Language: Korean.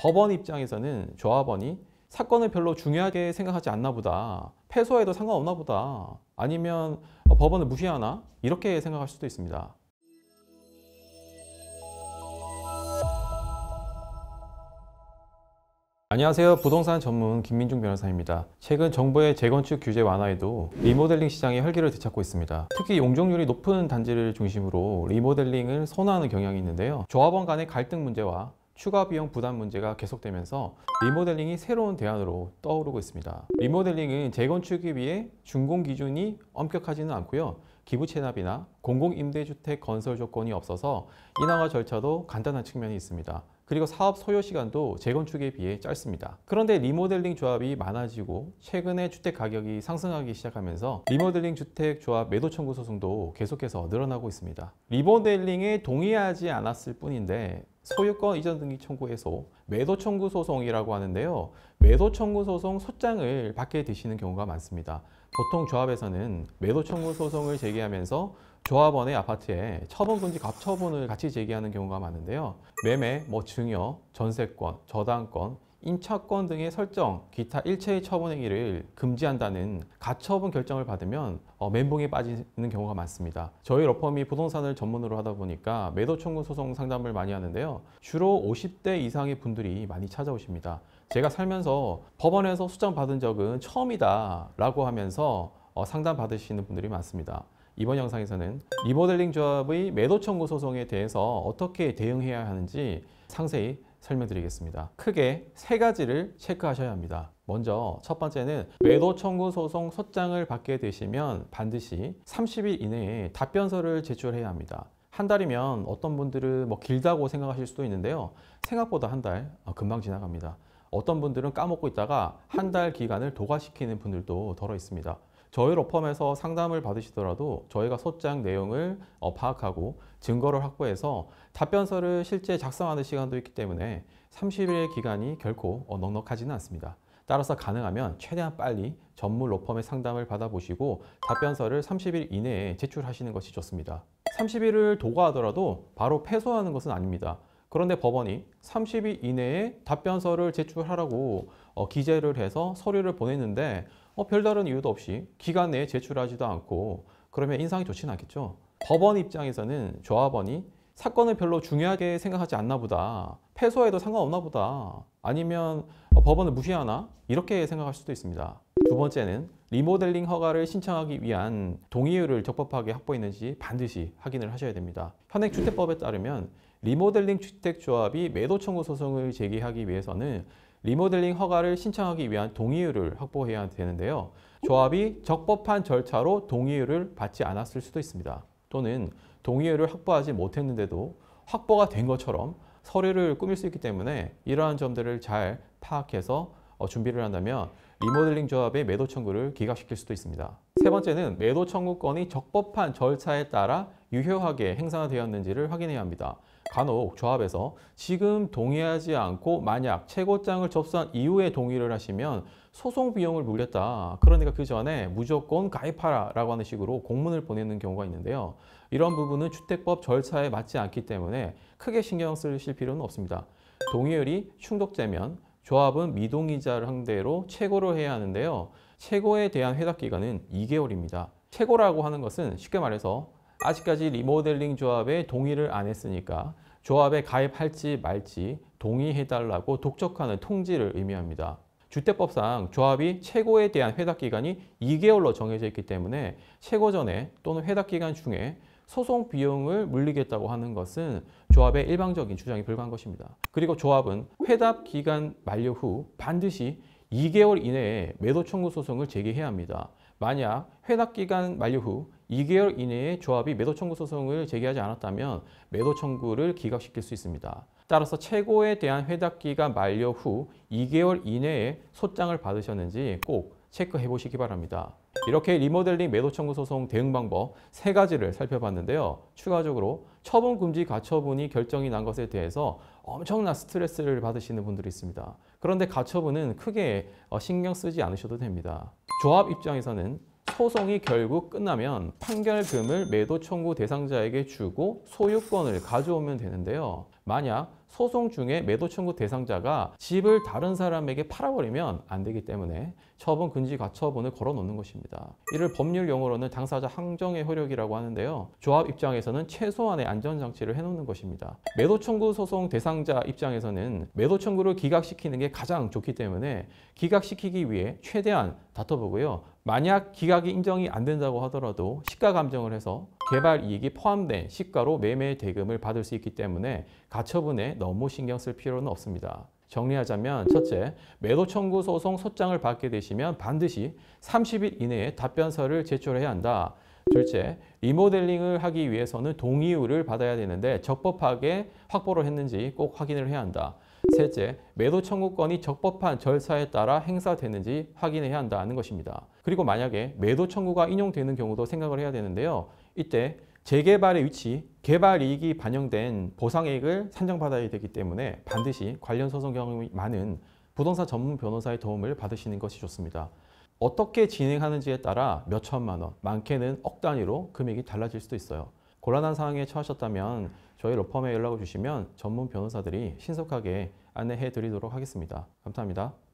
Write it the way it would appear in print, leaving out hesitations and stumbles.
법원 입장에서는 조합원이 사건을 별로 중요하게 생각하지 않나 보다, 패소해도 상관없나 보다, 아니면 법원을 무시하나 이렇게 생각할 수도 있습니다. 안녕하세요. 부동산 전문 김민중 변호사입니다. 최근 정부의 재건축 규제 완화에도 리모델링 시장이 활기를 되찾고 있습니다. 특히 용적률이 높은 단지를 중심으로 리모델링을 선호하는 경향이 있는데요. 조합원 간의 갈등 문제와 추가 비용 부담 문제가 계속되면서 리모델링이 새로운 대안으로 떠오르고 있습니다. 리모델링은 재건축에 비해 준공 기준이 엄격하지는 않고요. 기부 체납이나 공공임대주택 건설 조건이 없어서 인허가 절차도 간단한 측면이 있습니다. 그리고 사업 소요 시간도 재건축에 비해 짧습니다. 그런데 리모델링 조합이 많아지고 최근에 주택 가격이 상승하기 시작하면서 리모델링 주택 조합 매도 청구 소송도 계속해서 늘어나고 있습니다. 리모델링에 동의하지 않았을 뿐인데 소유권 이전 등기 청구 해소, 매도 청구 소송이라고 하는데요. 매도 청구 소송 소장을 받게 되시는 경우가 많습니다. 보통 조합에서는 매도 청구 소송을 제기하면서 조합원의 아파트에 처분금지 갑처분을 같이 제기하는 경우가 많은데요. 매매, 증여, 전세권, 저당권, 임차권 등의 설정, 기타 일체의 처분 행위를 금지한다는 가처분 결정을 받으면 멘붕에 빠지는 경우가 많습니다. 저희 러펌이 부동산을 전문으로 하다 보니까 매도 청구 소송 상담을 많이 하는데요. 주로 50대 이상의 분들이 많이 찾아오십니다. 제가 살면서 법원에서 수정 받은 적은 처음이다 라고 하면서 상담 받으시는 분들이 많습니다. 이번 영상에서는 리모델링 조합의 매도 청구 소송에 대해서 어떻게 대응해야 하는지 상세히 설명드리겠습니다. 크게 세 가지를 체크하셔야 합니다. 먼저 첫 번째는 매도 청구 소송 소장을 받게 되시면 반드시 30일 이내에 답변서를 제출해야 합니다. 한 달이면 어떤 분들은 길다고 생각하실 수도 있는데요. 생각보다 한 달 금방 지나갑니다. 어떤 분들은 까먹고 있다가 한 달 기간을 도과시키는 분들도 덜어 있습니다. 저희 로펌에서 상담을 받으시더라도 저희가 소장 내용을 파악하고 증거를 확보해서 답변서를 실제 작성하는 시간도 있기 때문에 30일의 기간이 결코 넉넉하지는 않습니다. 따라서 가능하면 최대한 빨리 전문 로펌의 상담을 받아보시고 답변서를 30일 이내에 제출하시는 것이 좋습니다. 30일을 도과하더라도 바로 패소하는 것은 아닙니다. 그런데 법원이 30일 이내에 답변서를 제출하라고 기재를 해서 서류를 보냈는데 별다른 이유도 없이 기간 내에 제출하지도 않고 그러면 인상이 좋지는 않겠죠. 법원 입장에서는 조합원이 사건을 별로 중요하게 생각하지 않나 보다, 패소해도 상관없나 보다, 아니면 법원을 무시하나 이렇게 생각할 수도 있습니다. 두 번째는 리모델링 허가를 신청하기 위한 동의율을 적법하게 확보했는지 반드시 확인을 하셔야 됩니다. 현행 주택법에 따르면 리모델링 주택조합이 매도 청구 소송을 제기하기 위해서는 리모델링 허가를 신청하기 위한 동의율을 확보해야 되는데요. 조합이 적법한 절차로 동의율을 받지 않았을 수도 있습니다. 또는 동의율을 확보하지 못했는데도 확보가 된 것처럼 서류를 꾸밀 수 있기 때문에 이러한 점들을 잘 파악해서 준비를 한다면 리모델링 조합의 매도 청구를 기각시킬 수도 있습니다. 세 번째는 매도 청구권이 적법한 절차에 따라 유효하게 행사되었는지를 확인해야 합니다. 간혹 조합에서 지금 동의하지 않고 만약 최고장을 접수한 이후에 동의를 하시면 소송 비용을 물렸다. 그러니까 그 전에 무조건 가입하라 라고 하는 식으로 공문을 보내는 경우가 있는데요. 이런 부분은 주택법 절차에 맞지 않기 때문에 크게 신경 쓰실 필요는 없습니다. 동의율이 충족되면 조합은 미동의자를 상대로 최고를 해야 하는데요. 최고에 대한 회답 기간은 2개월입니다. 최고라고 하는 것은 쉽게 말해서 아직까지 리모델링 조합에 동의를 안 했으니까 조합에 가입할지 말지 동의해달라고 독촉하는 통지를 의미합니다. 주택법상 조합이 최고에 대한 회답 기간이 2개월로 정해져 있기 때문에 최고 전에 또는 회답 기간 중에 소송 비용을 물리겠다고 하는 것은 조합의 일방적인 주장이 불과한 것입니다. 그리고 조합은 회답 기간 만료 후 반드시 2개월 이내에 매도 청구 소송을 제기해야 합니다. 만약 회답 기간 만료 후 2개월 이내에 조합이 매도 청구 소송을 제기하지 않았다면 매도 청구를 기각시킬 수 있습니다. 따라서 최고에 대한 회답 기간 만료 후 2개월 이내에 소장을 받으셨는지 꼭 체크해 보시기 바랍니다. 이렇게 리모델링 매도 청구 소송 대응 방법 세 가지를 살펴봤는데요. 추가적으로 처분 금지 가처분이 결정이 난 것에 대해서 엄청난 스트레스를 받으시는 분들이 있습니다. 그런데 가처분은 크게 신경 쓰지 않으셔도 됩니다. 조합 입장에서는 소송이 결국 끝나면 판결금을 매도 청구 대상자에게 주고 소유권을 가져오면 되는데요. 만약 소송 중에 매도 청구 대상자가 집을 다른 사람에게 팔아버리면 안 되기 때문에 처분 금지 가처분을 걸어놓는 것입니다. 이를 법률 용어로는 당사자 항정의 효력이라고 하는데요. 조합 입장에서는 최소한의 안전장치를 해놓는 것입니다. 매도 청구 소송 대상자 입장에서는 매도 청구를 기각시키는 게 가장 좋기 때문에 기각시키기 위해 최대한 다퉈보고요. 만약 기각이 인정이 안 된다고 하더라도 시가 감정을 해서 개발 이익이 포함된 시가로 매매 대금을 받을 수 있기 때문에 가처분에 너무 신경 쓸 필요는 없습니다. 정리하자면 첫째, 매도 청구 소송 소장을 받게 되시면 반드시 30일 이내에 답변서를 제출해야 한다. 둘째, 리모델링을 하기 위해서는 동의율을 받아야 되는데 적법하게 확보를 했는지 꼭 확인을 해야 한다. 셋째, 매도 청구권이 적법한 절차에 따라 행사되는지 확인해야 한다는 것입니다. 그리고 만약에 매도 청구가 인용되는 경우도 생각을 해야 되는데요. 이때 재개발의 위치, 개발 이익이 반영된 보상액을 산정받아야 되기 때문에 반드시 관련 소송 경험이 많은 부동산 전문 변호사의 도움을 받으시는 것이 좋습니다. 어떻게 진행하는지에 따라 몇 천만 원, 많게는 억 단위로 금액이 달라질 수도 있어요. 곤란한 상황에 처하셨다면 저희 로펌에 연락을 주시면 전문 변호사들이 신속하게 안내해 드리도록 하겠습니다. 감사합니다.